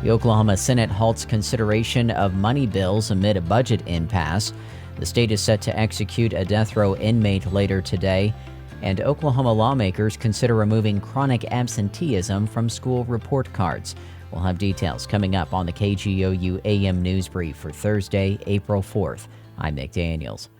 The Oklahoma Senate halts consideration of money bills amid a budget impasse. The state is set to execute a death row inmate later today. And Oklahoma lawmakers consider removing chronic absenteeism from school report cards. We'll have details coming up on the KGOU AM News Brief for Thursday, April 4th. I'm Nick Daniels.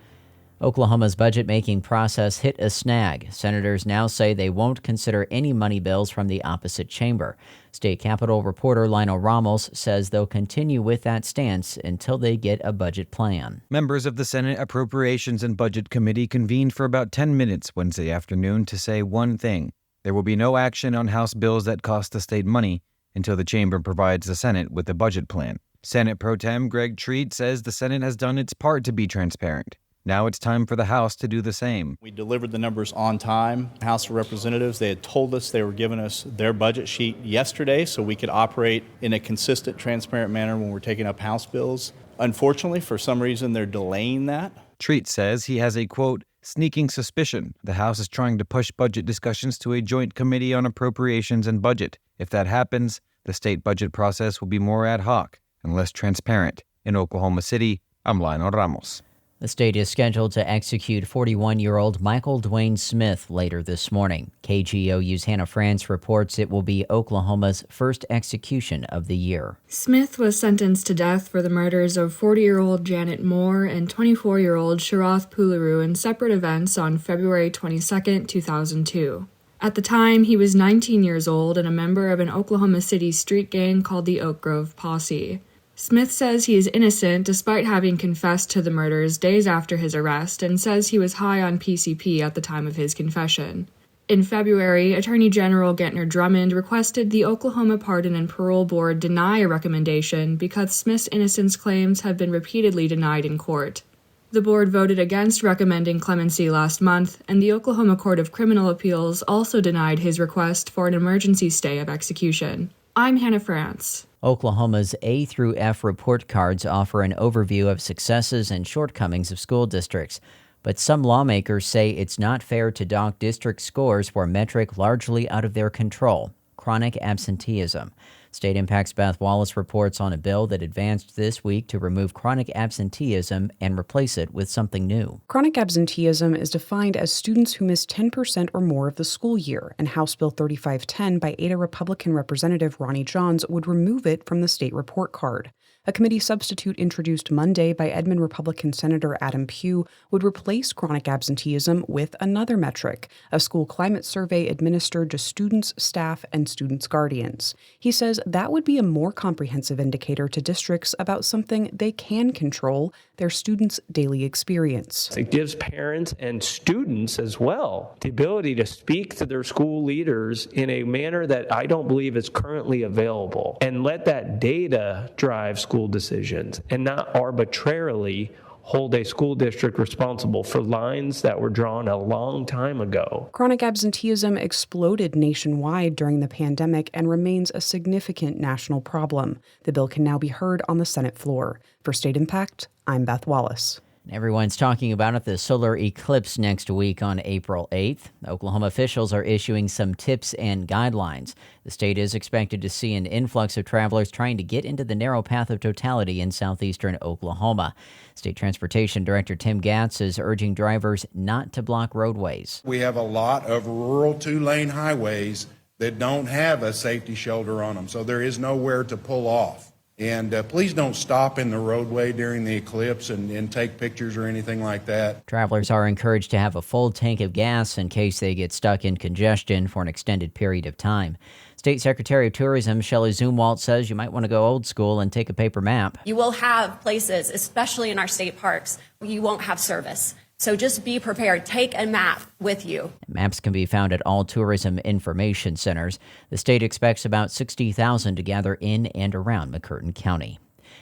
Oklahoma's budget-making process hit a snag. Senators now say they won't consider any money bills from the opposite chamber. State Capitol reporter Lionel Ramos says they'll continue with that stance until they get a budget plan. Members of the Senate Appropriations and Budget Committee convened for about 10 minutes Wednesday afternoon to say one thing. There will be no action on House bills that cost the state money until the chamber provides the Senate with a budget plan. Senate Pro Tem Greg Treat says the Senate has done its part to be transparent. Now it's time for the House to do the same. We delivered the numbers on time. House of Representatives, they had told us they were giving us their budget sheet yesterday so we could operate in a consistent, transparent manner when we're taking up House bills. Unfortunately, for some reason, they're delaying that. Treat says he has a, quote, sneaking suspicion the House is trying to push budget discussions to a joint committee on appropriations and budget. If that happens, the state budget process will be more ad hoc and less transparent. In Oklahoma City, I'm Lionel Ramos. The state is scheduled to execute 41-year-old Michael Dwayne Smith later this morning. KGOU's Hannah France reports it will be Oklahoma's first execution of the year. Smith was sentenced to death for the murders of 40-year-old Janet Moore and 24-year-old Sharath Pularu in separate events on February 22, 2002. At the time, he was 19 years old and a member of an Oklahoma City street gang called the Oak Grove Posse. Smith says he is innocent despite having confessed to the murders days after his arrest and says he was high on PCP at the time of his confession. In February, Attorney General Gentner Drummond requested the Oklahoma Pardon and Parole Board deny a recommendation because Smith's innocence claims have been repeatedly denied in court. The board voted against recommending clemency last month, and the Oklahoma Court of Criminal Appeals also denied his request for an emergency stay of execution. I'm Hannah France. Oklahoma's A through F report cards offer an overview of successes and shortcomings of school districts. But some lawmakers say it's not fair to dock district scores for a metric largely out of their control: chronic absenteeism. State Impact's Beth Wallace reports on a bill that advanced this week to remove chronic absenteeism and replace it with something new. Chronic absenteeism is defined as students who miss 10% or more of the school year, and House Bill 3510 by Ada Republican Representative Ronnie Johns would remove it from the state report card. A committee substitute introduced Monday by Edmond Republican Senator Adam Pugh would replace chronic absenteeism with another metric, a school climate survey administered to students, staff, and students' guardians. He says that would be a more comprehensive indicator to districts about something they can control: their students' daily experience. It gives parents and students as well the ability to speak to their school leaders in a manner that I don't believe is currently available, and let that data drive school decisions and not arbitrarily hold a school district responsible for lines that were drawn a long time ago. Chronic absenteeism exploded nationwide during the pandemic and remains a significant national problem. The bill can now be heard on the Senate floor. For State Impact, I'm Beth Wallace. Everyone's talking about it, the solar eclipse next week on April 8th. Oklahoma officials are issuing some tips and guidelines. The state is expected to see an influx of travelers trying to get into the narrow path of totality in southeastern Oklahoma. State Transportation Director Tim Gatz is urging drivers not to block roadways. We have a lot of rural two-lane highways that don't have a safety shoulder on them, so there is nowhere to pull off. And please don't stop in the roadway during the eclipse and take pictures or anything like that. Travelers are encouraged to have a full tank of gas in case they get stuck in congestion for an extended period of time. State Secretary of Tourism Shelley Zumwalt says you might want to go old school and take a paper map. You will have places, especially in our state parks, where you won't have service. So just be prepared. Take a map with you. Maps can be found at all tourism information centers. The state expects about 60,000 to gather in and around McCurtain County.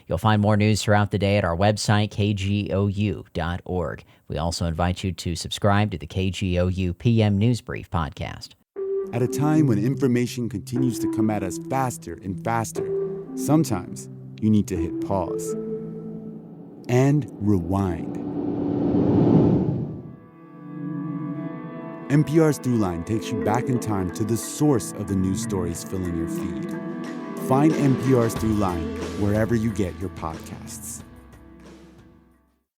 You'll find more news throughout the day at our website, kgou.org. We also invite you to subscribe to the KGOU PM News Brief podcast. At a time when information continues to come at us faster and faster, sometimes you need to hit pause and rewind. NPR's Throughline takes you back in time to the source of the news stories filling your feed. Find NPR's Through Line wherever you get your podcasts.